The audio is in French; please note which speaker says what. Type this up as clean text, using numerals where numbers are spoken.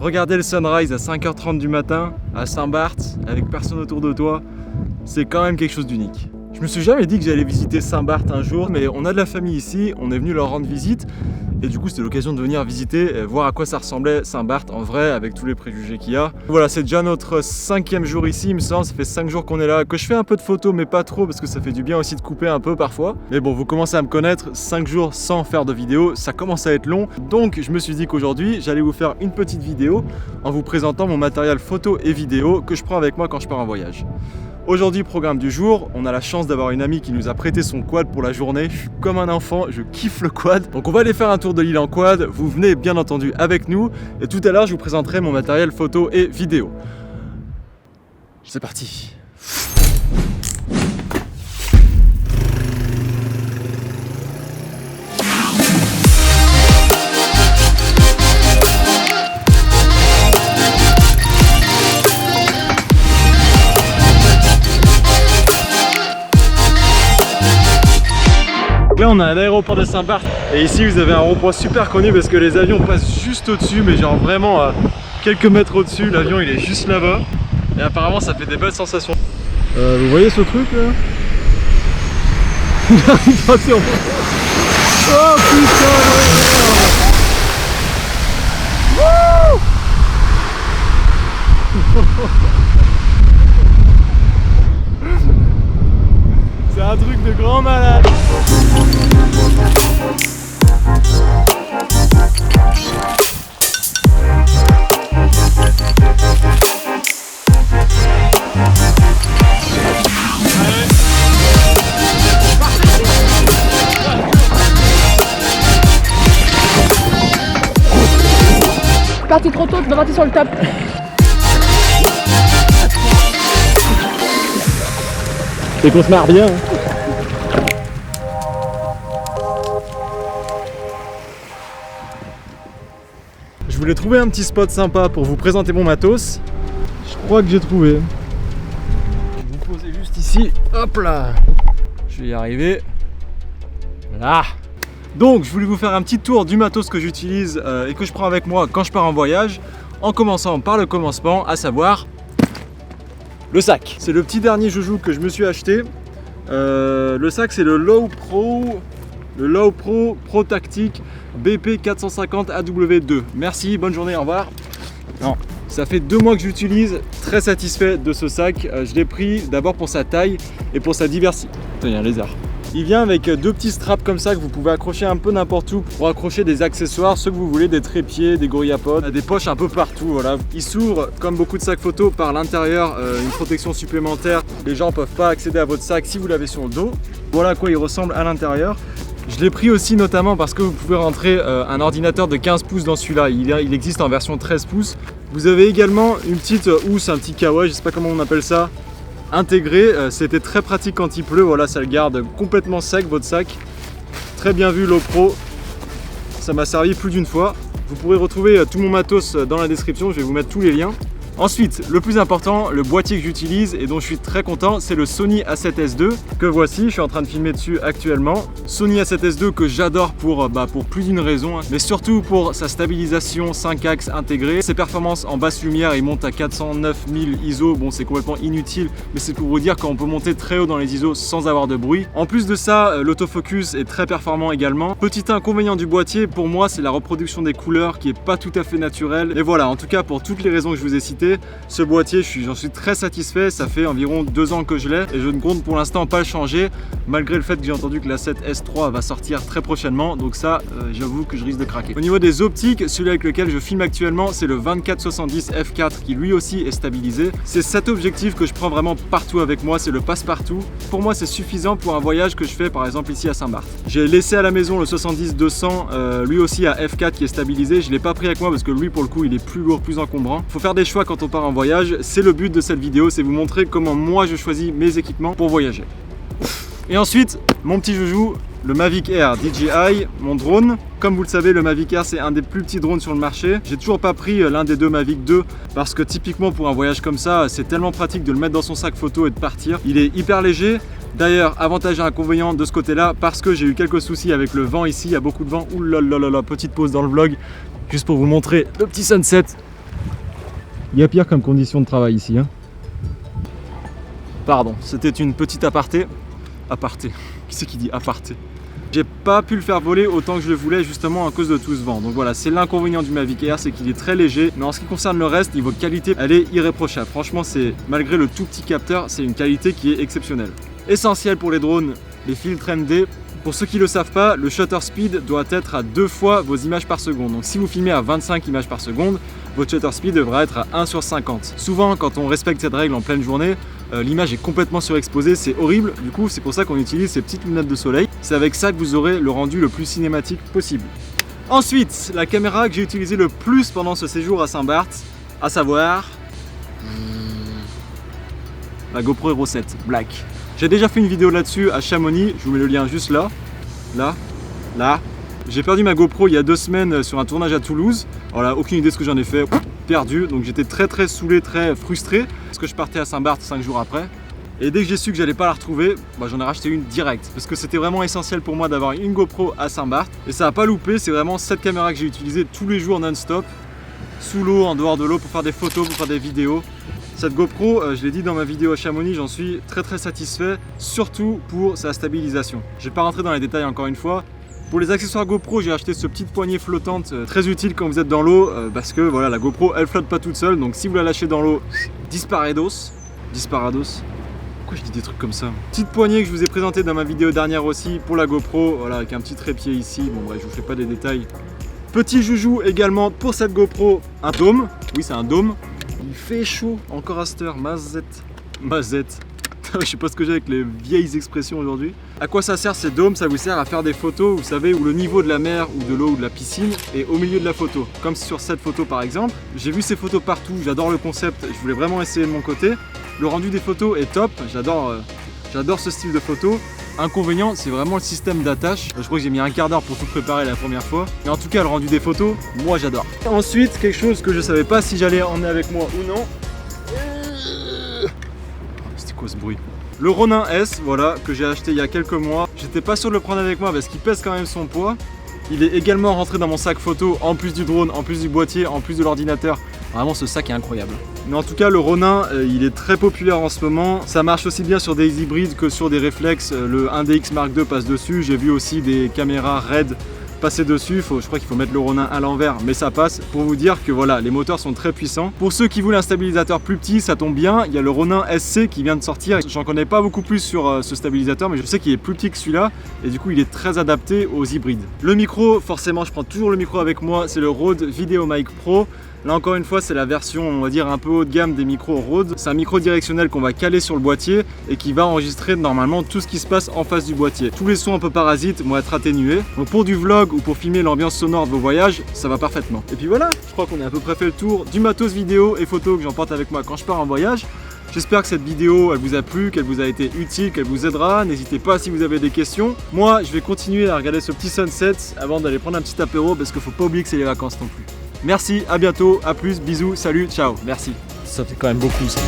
Speaker 1: regarder le sunrise à 5h30 du matin à Saint-Barth avec personne autour de toi, c'est quand même quelque chose d'unique. Je me suis jamais dit que j'allais visiter Saint-Barth un jour, mais on a de la famille ici, on est venu leur rendre visite et du coup c'était l'occasion de venir visiter, voir à quoi ça ressemblait Saint-Barth en vrai avec tous les préjugés qu'il y a. Voilà, c'est déjà notre 5e jour ici, il me semble, ça fait 5 jours qu'on est là, que je fais un peu de photos mais pas trop parce que ça fait du bien aussi de couper un peu parfois. Mais bon, vous commencez à me connaître, 5 jours sans faire de vidéo, ça commence à être long, donc je me suis dit qu'aujourd'hui j'allais vous faire une petite vidéo en vous présentant mon matériel photo et vidéo que je prends avec moi quand je pars en voyage. Aujourd'hui, programme du jour, on a la chance d'avoir une amie qui nous a prêté son quad pour la journée. Je suis comme un enfant, je kiffe le quad. Donc on va aller faire un tour de l'île en quad, vous venez bien entendu avec nous. Et tout à l'heure, je vous présenterai mon matériel photo et vidéo. C'est parti. Là on est à l'aéroport de Saint-Barth et ici vous avez un rond-point super connu parce que les avions passent juste au-dessus, mais genre vraiment à quelques mètres au-dessus. L'avion il est juste là-bas et apparemment ça fait des belles sensations. Vous voyez ce truc là? Attention. Oh putain. C'est un truc de grand malade.
Speaker 2: Parti trop tôt, tu dois partir sur le top.
Speaker 1: C'est qu'on se marre bien. Je voulais trouver un petit spot sympa pour vous présenter mon matos. Je crois que j'ai trouvé. Je vais vous poser juste ici. Hop là. Je vais y arriver. Voilà. Donc je voulais vous faire un petit tour du matos que j'utilise et que je prends avec moi quand je pars en voyage. En commençant par le commencement, à savoir le sac. C'est le petit dernier joujou que je me suis acheté. Le sac c'est le Low Pro Tactic BP 450 AW2. Merci, bonne journée, au revoir. Non, ça fait 2 mois que j'utilise, très satisfait de ce sac. Je l'ai pris d'abord pour sa taille et pour sa diversité. Putain, il y a un lézard. Il vient avec 2 petits straps comme ça que vous pouvez accrocher un peu n'importe où pour accrocher des accessoires, ceux que vous voulez, des trépieds, des gorillapodes, des poches un peu partout. Voilà. Il s'ouvre comme beaucoup de sacs photo par l'intérieur, une protection supplémentaire. Les gens ne peuvent pas accéder à votre sac si vous l'avez sur le dos. Voilà à quoi il ressemble à l'intérieur. Je l'ai pris aussi notamment parce que vous pouvez rentrer un ordinateur de 15 pouces dans celui-là. Il existe en version 13 pouces. Vous avez également une petite housse, un petit kawaii, je ne sais pas comment on appelle ça, intégré. C'était très pratique quand il pleut. Voilà, ça le garde complètement sec votre sac. Très bien vu, Low Pro. Ça m'a servi plus d'une fois. Vous pourrez retrouver tout mon matos dans la description. Je vais vous mettre tous les liens. Ensuite, le plus important, le boîtier que j'utilise et dont je suis très content, c'est le Sony A7S II que voici. Je suis en train de filmer dessus actuellement. Sony A7S II que j'adore pour plus d'une raison, mais surtout pour sa stabilisation 5 axes intégrée. Ses performances en basse lumière, il monte à 409 000 ISO. Bon, c'est complètement inutile, mais c'est pour vous dire qu'on peut monter très haut dans les ISO sans avoir de bruit. En plus de ça, l'autofocus est très performant également. Petit inconvénient du boîtier, pour moi, c'est la reproduction des couleurs qui est pas tout à fait naturelle. Et voilà, en tout cas, pour toutes les raisons que je vous ai citées, ce boîtier, j'en suis très satisfait. Ça fait environ 2 ans que je l'ai et je ne compte pour l'instant pas le changer, malgré le fait que j'ai entendu que la 7S III va sortir très prochainement. Donc ça, j'avoue que je risque de craquer. Au niveau des optiques, celui avec lequel je filme actuellement, c'est le 24-70 f4 qui lui aussi est stabilisé. C'est cet objectif que je prends vraiment partout avec moi, c'est le passe-partout. Pour moi, c'est suffisant pour un voyage que je fais par exemple ici à Saint-Barth. J'ai laissé à la maison le 70-200, lui aussi à f4 qui est stabilisé. Je ne l'ai pas pris avec moi parce que lui, pour le coup, il est plus lourd, plus encombrant. Il faut faire des choix quand on part en voyage. C'est le but de cette vidéo, c'est vous montrer comment moi je choisis mes équipements pour voyager. Et ensuite, mon petit joujou, le Mavic Air DJI, mon drone. Comme vous le savez, le Mavic Air, c'est un des plus petits drones sur le marché. J'ai toujours pas pris l'un des 2 Mavic 2 parce que typiquement pour un voyage comme ça, c'est tellement pratique de le mettre dans son sac photo et de partir. Il est hyper léger. D'ailleurs, avantage et inconvénient de ce côté-là, parce que j'ai eu quelques soucis avec le vent ici, il y a beaucoup de vent. Ouh là là là là, petite pause dans le vlog, juste pour vous montrer le petit sunset. Il y a pire comme condition de travail ici. Hein. Pardon, c'était une petite aparté. Aparté. Qui c'est qui dit aparté? J'ai pas pu le faire voler autant que je le voulais justement à cause de tout ce vent. Donc voilà, c'est l'inconvénient du Mavic Air, c'est qu'il est très léger. Mais en ce qui concerne le reste, niveau qualité, elle est irréprochable. Franchement, c'est malgré le tout petit capteur, c'est une qualité qui est exceptionnelle. Essentiel pour les drones, les filtres ND. Pour ceux qui ne le savent pas, le shutter speed doit être à 2 fois vos images par seconde. Donc si vous filmez à 25 images par seconde, votre shutter speed devra être à 1 sur 50. Souvent, quand on respecte cette règle en pleine journée, l'image est complètement surexposée, c'est horrible. Du coup, c'est pour ça qu'on utilise ces petites lunettes de soleil. C'est avec ça que vous aurez le rendu le plus cinématique possible. Ensuite, la caméra que j'ai utilisée le plus pendant ce séjour à Saint-Barth, à savoir la GoPro Hero 7 Black. J'ai déjà fait une vidéo là-dessus à Chamonix, je vous mets le lien juste là, là. J'ai perdu ma GoPro il y a 2 semaines sur un tournage à Toulouse. Voilà, aucune idée de ce que j'en ai fait, perdu. Donc j'étais très saoulé, très frustré parce que je partais à Saint-Barth 5 jours après. Et dès que j'ai su que j'allais pas la retrouver, j'en ai racheté une direct parce que c'était vraiment essentiel pour moi d'avoir une GoPro à Saint-Barth. Et ça n'a pas loupé, c'est vraiment cette caméra que j'ai utilisée tous les jours non-stop, sous l'eau, en dehors de l'eau, pour faire des photos, pour faire des vidéos. Cette GoPro, je l'ai dit dans ma vidéo à Chamonix, j'en suis très satisfait, surtout pour sa stabilisation. Je vais pas rentrer dans les détails encore une fois. Pour les accessoires GoPro, j'ai acheté ce petit poignée flottante très utile quand vous êtes dans l'eau parce que voilà, la GoPro elle flotte pas toute seule, donc si vous la lâchez dans l'eau, disparados. Pourquoi je dis des trucs comme ça? Petite poignée que je vous ai présentée dans ma vidéo dernière aussi pour la GoPro, voilà, avec un petit trépied ici. Bon bref, je vous fais pas les détails. Petit joujou également pour cette GoPro, un dôme. Oui, c'est un dôme. Il fait chaud encore à cette heure, mazette. Je sais pas ce que j'ai avec les vieilles expressions aujourd'hui. À quoi ça sert ces dômes? Ça vous sert à faire des photos, vous savez, où le niveau de la mer ou de l'eau ou de la piscine est au milieu de la photo. Comme sur cette photo par exemple. J'ai vu ces photos partout, j'adore le concept, je voulais vraiment essayer de mon côté. Le rendu des photos est top, j'adore ce style de photo. Inconvénient, c'est vraiment le système d'attache. Je crois que j'ai mis un quart d'heure pour tout préparer la première fois. Mais en tout cas, le rendu des photos, moi j'adore. Ensuite, quelque chose que je savais pas si j'allais emmener avec moi ou non. C'était quoi ce bruit? Le Ronin S, voilà, que j'ai acheté il y a quelques mois. J'étais pas sûr de le prendre avec moi parce qu'il pèse quand même son poids. Il est également rentré dans mon sac photo, en plus du drone, en plus du boîtier, en plus de l'ordinateur. Vraiment, ce sac est incroyable. Mais en tout cas, le Ronin, il est très populaire en ce moment. Ça marche aussi bien sur des hybrides que sur des réflexes. Le 1DX Mark II passe dessus. J'ai vu aussi des caméras RED passer dessus. Je crois qu'il faut mettre le Ronin à l'envers, mais ça passe. Pour vous dire que voilà, les moteurs sont très puissants. Pour ceux qui voulaient un stabilisateur plus petit, ça tombe bien. Il y a le Ronin SC qui vient de sortir. J'en connais pas beaucoup plus sur ce stabilisateur, mais je sais qu'il est plus petit que celui-là. Et du coup, il est très adapté aux hybrides. Le micro, forcément, je prends toujours le micro avec moi. C'est le Rode VideoMic Pro. Là encore une fois, c'est la version, on va dire, un peu haut de gamme des micros Rode. C'est un micro directionnel qu'on va caler sur le boîtier et qui va enregistrer normalement tout ce qui se passe en face du boîtier. Tous les sons un peu parasites vont être atténués. Donc pour du vlog ou pour filmer l'ambiance sonore de vos voyages, ça va parfaitement. Et puis voilà, je crois qu'on a à peu près fait le tour du matos vidéo et photo que j'emporte avec moi quand je pars en voyage. J'espère que cette vidéo elle vous a plu, qu'elle vous a été utile, qu'elle vous aidera. N'hésitez pas si vous avez des questions. Moi, je vais continuer à regarder ce petit sunset avant d'aller prendre un petit apéro parce qu'il ne faut pas oublier que c'est les vacances non plus. Merci, à bientôt, à plus, bisous, salut, ciao, merci. Ça fait quand même beaucoup ça.